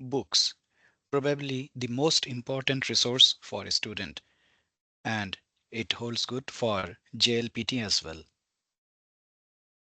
Books, probably the most important resource for a student, and it holds good for JLPT as well.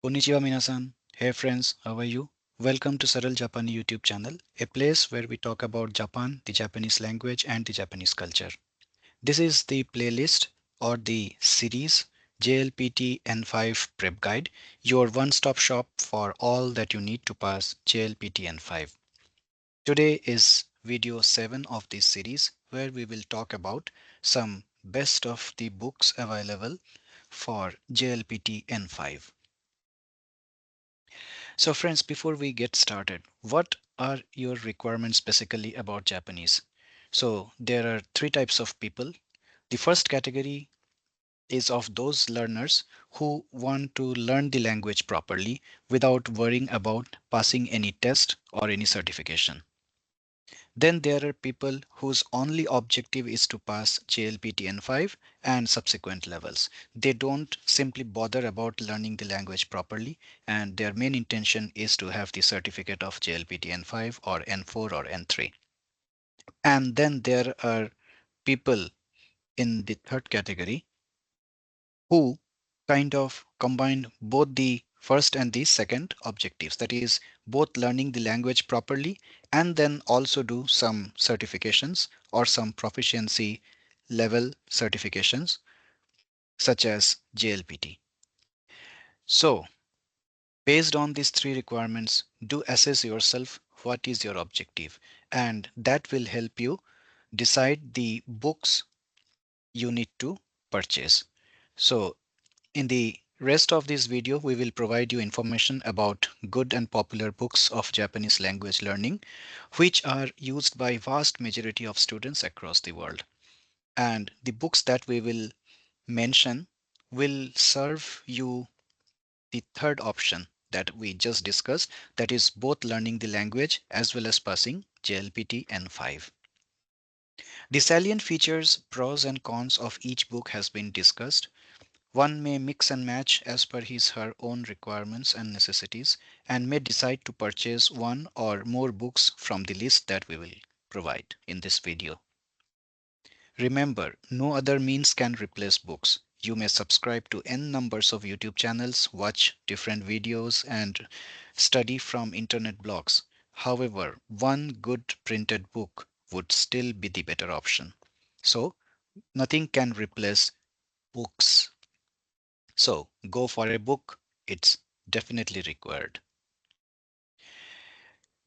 Konnichiwa minasan. Hey friends, how are you? Welcome to Saral Japani YouTube channel, a place where we talk about Japan, the Japanese language and the Japanese culture. This is the playlist or the series JLPT N5 Prep Guide, your one-stop shop for all that you need to pass JLPT N5. Today is video 7 of this series where we will talk about some best of the books available for JLPT N5. So friends, before we get started, what are your requirements basically about Japanese? So there are three types of people. The first category is of those learners who want to learn the language properly without worrying about passing any test or any certification. Then there are people whose only objective is to pass JLPT N5 and subsequent levels. They don't simply bother about learning the language properly, and their main intention is to have the certificate of JLPT N5 or N4 or N3. And then there are people in the third category who kind of combine both the first and the second objectives, that is both learning the language properly and then also do some certifications or some proficiency level certifications such as JLPT. So based on these three requirements, do assess yourself what is your objective, and that will help you decide the books you need to purchase. So in the rest of this video, we will provide you information about good and popular books of Japanese language learning, which are used by vast majority of students across the world. And the books that we will mention will serve you the third option that we just discussed, that is both learning the language as well as passing JLPT N5. The salient features, pros and cons of each book has been discussed. One may mix and match as per his/her own requirements and necessities, and may decide to purchase one or more books from the list that we will provide in this video. Remember, no other means can replace books. You may subscribe to n numbers of YouTube channels, watch different videos, and study from internet blogs. However, one good printed book would still be the better option. So, nothing can replace books. So go for a book, it's definitely required.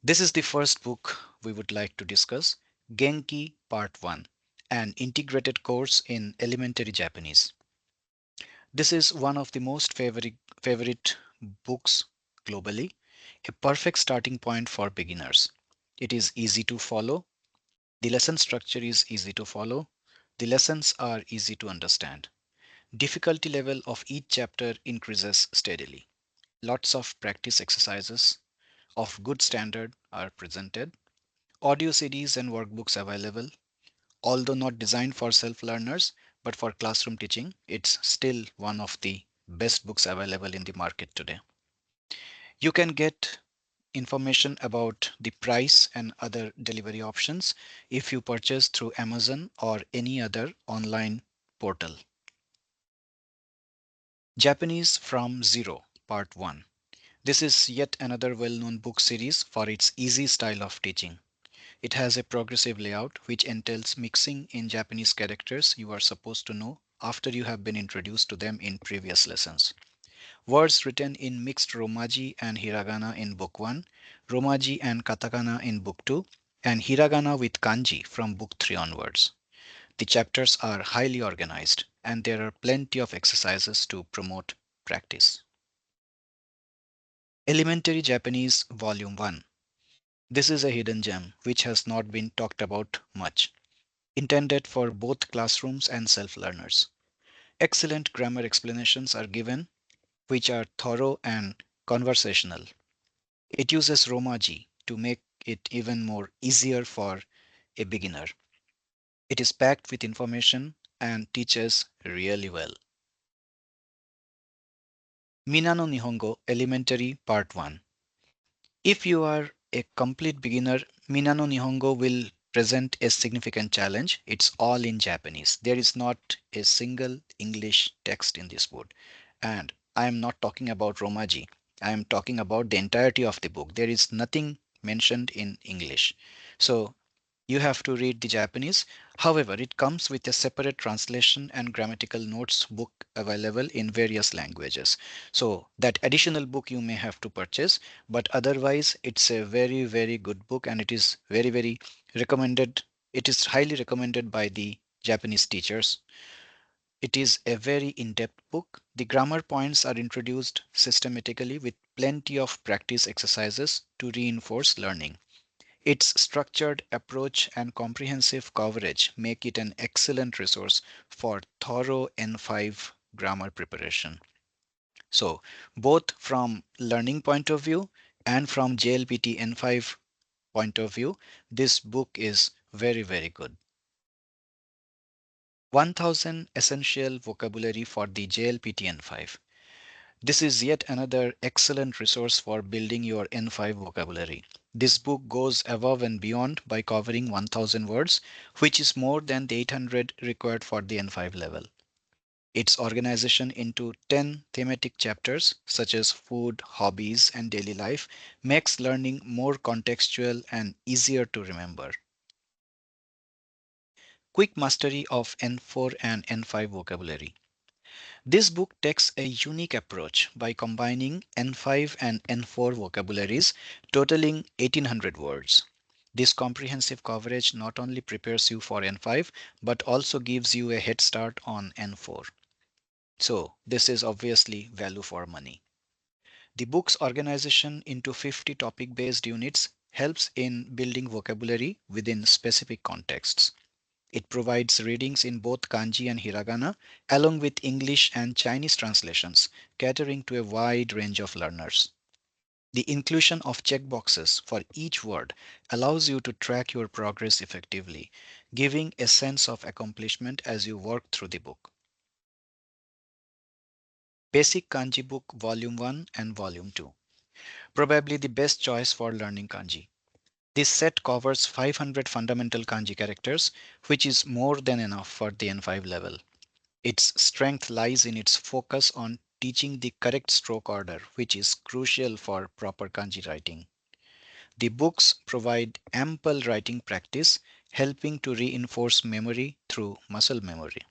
This is the first book we would like to discuss, Genki Part 1, an integrated course in elementary Japanese. This is one of the most favorite books globally, a perfect starting point for beginners. It is easy to follow. The lesson structure is easy to follow. The lessons are easy to understand. Difficulty level of each chapter increases steadily. Lots of practice exercises of good standard are presented. Audio CDs and workbooks available. Although not designed for self-learners, but for classroom teaching, it's still one of the best books available in the market today. You can get information about the price and other delivery options if you purchase through Amazon or any other online portal. Japanese from Zero, Part 1. This is yet another well-known book series for its easy style of teaching. It has a progressive layout which entails mixing in Japanese characters you are supposed to know after you have been introduced to them in previous lessons. Words written in mixed Romaji and Hiragana in Book 1, Romaji and Katakana in Book 2, and Hiragana with Kanji from Book 3 onwards. The chapters are highly organized and there are plenty of exercises to promote practice. Elementary Japanese Volume 1. This is a hidden gem which has not been talked about much, intended for both classrooms and self-learners. Excellent grammar explanations are given, which are thorough and conversational. It uses Romaji to make it even more easier for a beginner. It is packed with information and teaches really well. Mina no Nihongo Elementary Part 1. If you are a complete beginner, Minano Nihongo will present a significant challenge. It's all in Japanese. There is not a single English text in this book. And I am not talking about Romaji. I am talking about the entirety of the book. There is nothing mentioned in English. So you have to read the Japanese. However, it comes with a separate translation and grammatical notes book available in various languages. So that additional book you may have to purchase, but otherwise it's a very, very good book and it is very, very recommended. It is highly recommended by the Japanese teachers. It is a very in-depth book. The grammar points are introduced systematically with plenty of practice exercises to reinforce learning. Its structured approach and comprehensive coverage make it an excellent resource for thorough N5 grammar preparation. So, both from learning point of view and from JLPT N5 point of view, this book is very, very good. 1000 Essential Vocabulary for the JLPT N5. This is yet another excellent resource for building your N5 vocabulary. This book goes above and beyond by covering 1000 words, which is more than the 800 required for the N5 level. Its organization into 10 thematic chapters, such as food, hobbies, and daily life, makes learning more contextual and easier to remember. Quick mastery of N4 and N5 vocabulary. This book takes a unique approach by combining N5 and N4 vocabularies, totaling 1800 words. This comprehensive coverage not only prepares you for N5 but also gives you a head start on N4. So, this is obviously value for money. The book's organization into 50 topic based units helps in building vocabulary within specific contexts. It provides readings in both kanji and hiragana, along with English and Chinese translations, catering to a wide range of learners. The inclusion of checkboxes for each word allows you to track your progress effectively, giving a sense of accomplishment as you work through the book. Basic Kanji Book Volume 1 and Volume 2. Probably the best choice for learning kanji. This set covers 500 fundamental kanji characters, which is more than enough for the N5 level. Its strength lies in its focus on teaching the correct stroke order, which is crucial for proper kanji writing. The books provide ample writing practice, helping to reinforce memory through muscle memory.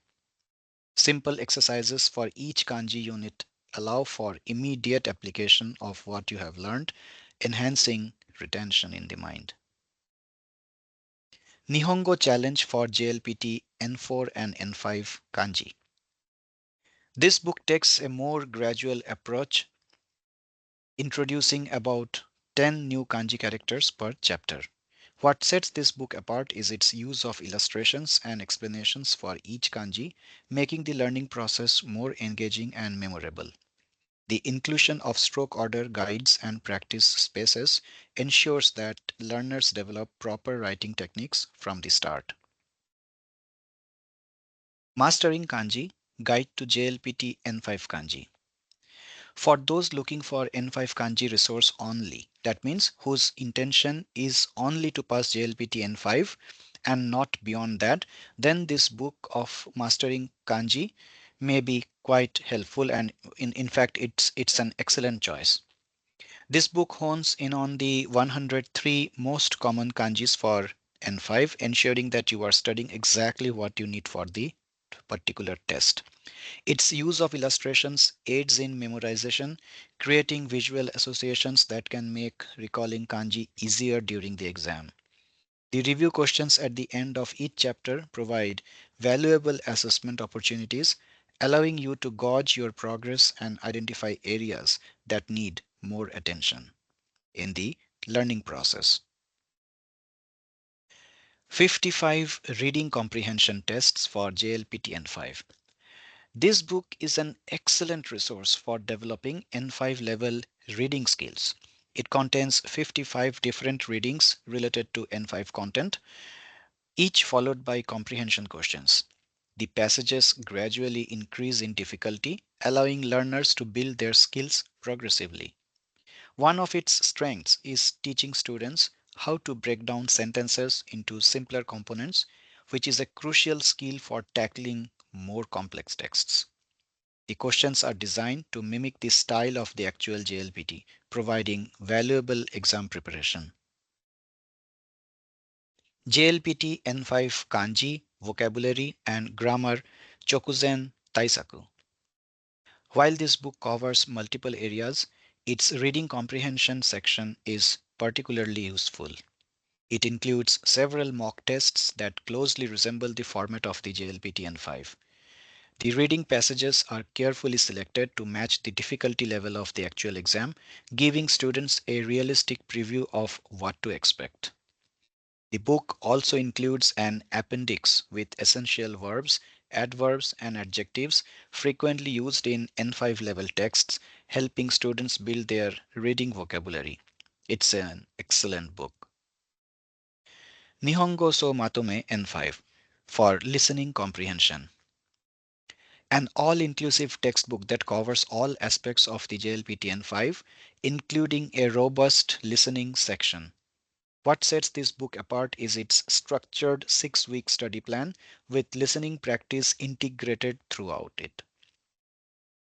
Simple exercises for each kanji unit allow for immediate application of what you have learned, enhancing retention in the mind. Nihongo Challenge for JLPT N4 and N5 Kanji. This book takes a more gradual approach, introducing about 10 new kanji characters per chapter. What sets this book apart is its use of illustrations and explanations for each kanji, making the learning process more engaging and memorable. The inclusion of stroke order guides and practice spaces ensures that learners develop proper writing techniques from the start. Mastering Kanji Guide to JLPT N5 Kanji. For those looking for N5 Kanji resource only, that means whose intention is only to pass JLPT N5 and not beyond that, then this book of Mastering Kanji may be quite helpful, and in fact it's an excellent choice. This book hones in on the 103 most common kanjis for N5, ensuring that you are studying exactly what you need for the particular test. Its use of illustrations aids in memorization, creating visual associations that can make recalling kanji easier during the exam. The review questions at the end of each chapter provide valuable assessment opportunities, allowing you to gauge your progress and identify areas that need more attention in the learning process. 55 reading comprehension tests for JLPT N5. This book is an excellent resource for developing N5 level reading skills. It contains 55 different readings related to N5 content, each followed by comprehension questions. The passages gradually increase in difficulty, allowing learners to build their skills progressively. One of its strengths is teaching students how to break down sentences into simpler components, which is a crucial skill for tackling more complex texts. The questions are designed to mimic the style of the actual JLPT, providing valuable exam preparation. JLPT N5 Kanji, Vocabulary and Grammar Chokuzen Taisaku. While this book covers multiple areas, its reading comprehension section is particularly useful. It includes several mock tests that closely resemble the format of the JLPT N5. The reading passages are carefully selected to match the difficulty level of the actual exam, giving students a realistic preview of what to expect. The book also includes an appendix with essential verbs, adverbs, and adjectives frequently used in N5 level texts, helping students build their reading vocabulary. It's an excellent book. Nihongo so Matome N5 for listening comprehension. An all-inclusive textbook that covers all aspects of the JLPT N5, including a robust listening section. What sets this book apart is its structured 6-week study plan with listening practice integrated throughout it.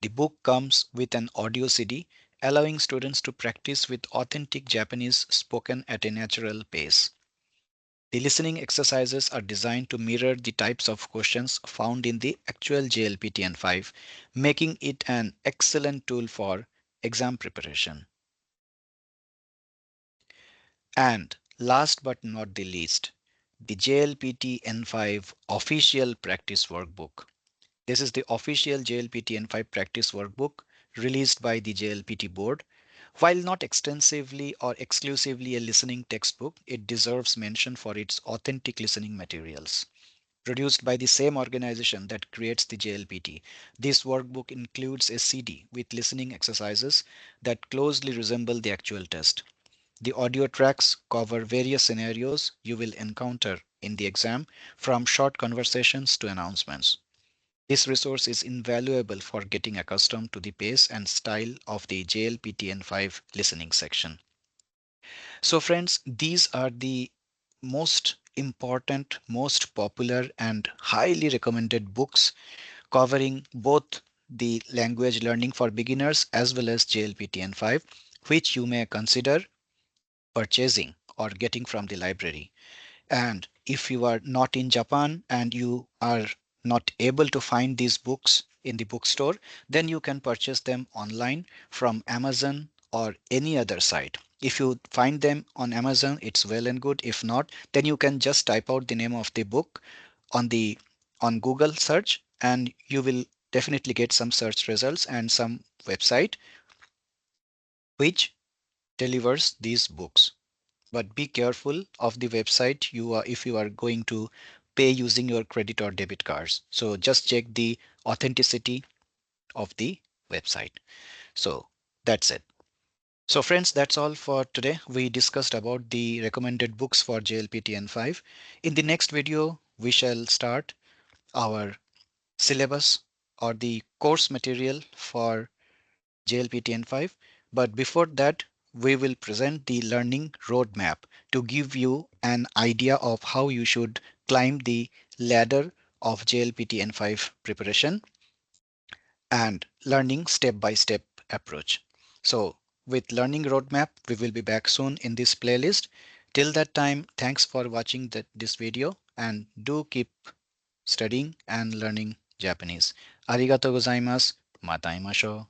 The book comes with an audio CD, allowing students to practice with authentic Japanese spoken at a natural pace. The listening exercises are designed to mirror the types of questions found in the actual JLPT N5, making it an excellent tool for exam preparation. And last but not the least, the JLPT N5 official practice workbook. This is the official JLPT N5 practice workbook released by the JLPT board. While not extensively or exclusively a listening textbook, it deserves mention for its authentic listening materials. Produced by the same organization that creates the JLPT, this workbook includes a CD with listening exercises that closely resemble the actual test. The audio tracks cover various scenarios you will encounter in the exam, from short conversations to announcements. This resource is invaluable for getting accustomed to the pace and style of the JLPT N5 listening section. So, friends, these are the most important, most popular, and highly recommended books covering both the language learning for beginners as well as JLPT N5, which you may consider purchasing or getting from the library. And if you are not in Japan and you are not able to find these books in the bookstore, then you can purchase them online from Amazon or any other site. If you find them on Amazon, it's well and good. If not, then you can just type out the name of the book on the on Google search, and you will definitely get some search results and some website which delivers these books. But be careful of the website you are if you are going to pay using your credit or debit cards. So just check the authenticity of the website. So that's it. So friends, that's all for today. We discussed about the recommended books for JLPT N5. In the next video, we shall start our syllabus or the course material for JLPT N5. But before that, we will present the learning roadmap to give you an idea of how you should climb the ladder of JLPT N5 preparation and learning step-by-step approach. So with learning roadmap, we will be back soon in this playlist. Till that time, thanks for watching this video and do keep studying and learning Japanese. Arigato gozaimasu. Mata imasho.